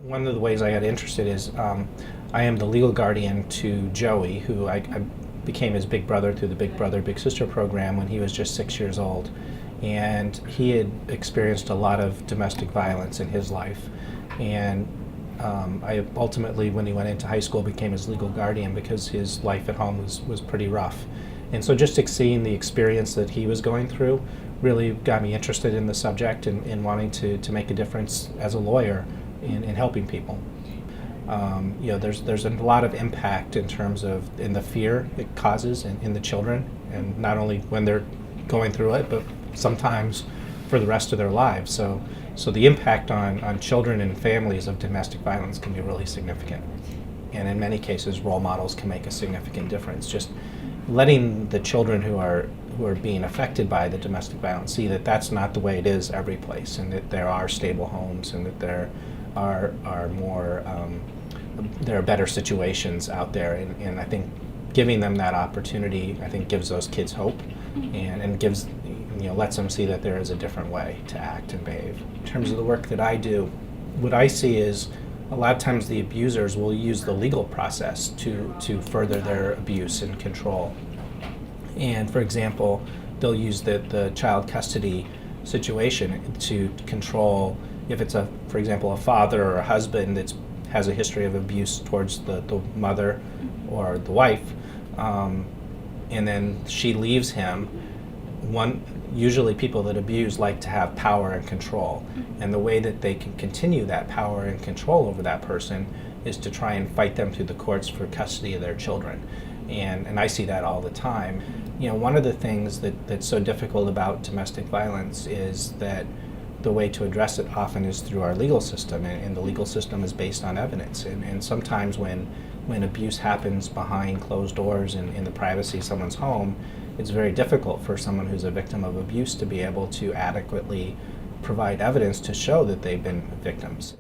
One of the ways I got interested is I am the legal guardian to Joey, who I became his big brother through the Big Brother, Big Sister program when he was just 6 years old. And he had experienced a lot of domestic violence in his life. And I ultimately, when he went into high school, became his legal guardian because his life at home was pretty rough. And so just seeing the experience that he was going through really got me interested in the subject and wanting to make a difference as a lawyer in helping people. There's a lot of impact in terms of in the fear it causes in the children, and not only when they're going through it, but sometimes for the rest of their lives. So the impact on children and families of domestic violence can be really significant. And in many cases, role models can make a significant difference. Just letting the children who are being affected by the domestic violence see that that's not the way it is every place, and that there are stable homes, and that there are more there are better situations out there. And I think giving them that opportunity, I think, gives those kids hope, and gives, lets them see that there is a different way to act and behave. In terms of the work that I do, what I see is a lot of times the abusers will use the legal process to further their abuse and control. And for example, they'll use the child custody situation to control, if it's for example, a father or a husband that has a history of abuse towards the mother or the wife, and then she leaves him. Usually people that abuse like to have power and control, and the way that they can continue that power and control over that person is to try and fight them through the courts for custody of their children. And I see that all the time. One of the things that's so difficult about domestic violence is that the way to address it often is through our legal system, and the legal system is based on evidence. And sometimes when abuse happens behind closed doors in the privacy of someone's home, it's very difficult for someone who's a victim of abuse to be able to adequately provide evidence to show that they've been victims.